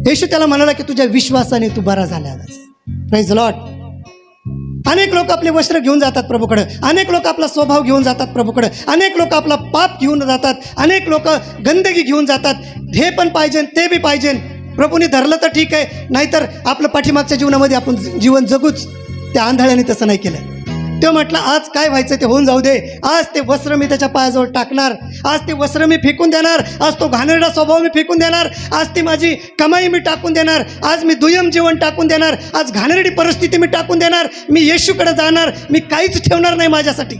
येशू त्याला म्हणाला की तुझ्या विश्वासाने तू बरा झालास. Praise Lord. अनेक लोक आपले वस्त्र घेऊन जातात प्रभूकडे, अनेक लोक आपला स्वभाव घेऊन जातात प्रभूकडे, अनेक लोक आपला पाप घेऊन जातात, अनेक लोक गंदगी घेऊन जातात. हे पण पाहिजे ते बी पाहिजे. प्रभूने धरलं तर ठीक आहे, नाहीतर आपलं पाठीमागच्या जीवनामध्ये आपण जीवन जगूच. त्या आंधळ्याने तसं नाही केलं. तो म्हटलं आज काय व्हायचं ते होऊन जाऊ दे. आज ते वस्त्र मी त्याच्या पायाजवळ टाकणार, आज ते वस्त्र मी फेकून देणार, आज तो घाणेरडा स्वभाव मी फेकून देणार, आज ती माझी कमाई मी टाकून देणार, आज मी दुय्यम जीवन टाकून देणार, आज घाणेरडी परिस्थिती मी टाकून देणार. मी येशूकडे जाणार, मी काहीच ठेवणार नाही माझ्यासाठी.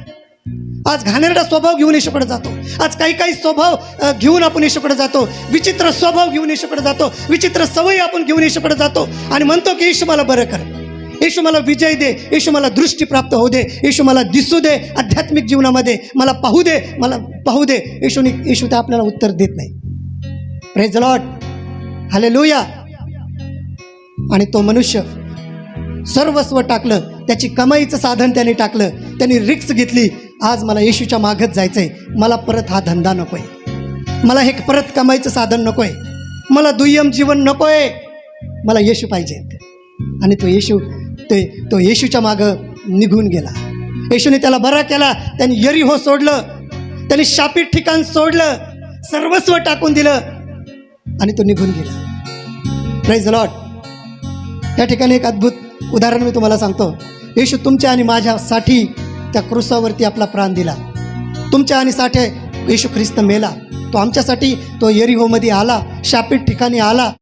आज घाणेरडा स्वभाव घेऊन येशूकडे जातो. आज काही स्वभाव घेऊन आपण येशूकडे जातो, विचित्र स्वभाव घेऊन येशूकडे जातो, विचित्र सवयी आपण घेऊन येशूकडे जातो आणि म्हणतो की येशू मला बरं कर, येशू मला विजय दे, येशू मला दृष्टी प्राप्त होऊ दे, येशू मला दिसू दे आध्यात्मिक जीवनामध्ये, मला पाहू दे, मला पाहू दे. येशू तर आपल्याला उत्तर देत नाही. Praise the Lord. हालेलुया. आणि तो मनुष्य सर्वस्व टाकलं, त्याची कमाईचं साधन त्याने टाकलं, त्यांनी रिक्स घेतली. आज मला येशूच्या मागत जायचंय, मला परत हा धंदा नकोय, मला हे परत कमाईचं साधन नकोय, मला दुय्यम जीवन नकोय, मला येशू पाहिजे. आणि तो येशूच्या मागं निघून गेला. येशूने त्याला बरा केला. त्यांनी यरीहो सोडलं, त्यांनी शापित ठिकाण सोडलं, सर्वस्व टाकून दिलं आणि तो निघून गेला. Praise the Lord. त्या ठिकाणी एक अद्भुत उदाहरण मी तुम्हाला सांगतो. येशू तुमच्या आणि माझ्यासाठी त्या क्रूसावरती आपला प्राण दिला. तुमच्या आणि साठी येशू ख्रिस्त मेला. तो आमच्यासाठी तो यरीहोमध्ये आला, शापित ठिकाणी आला.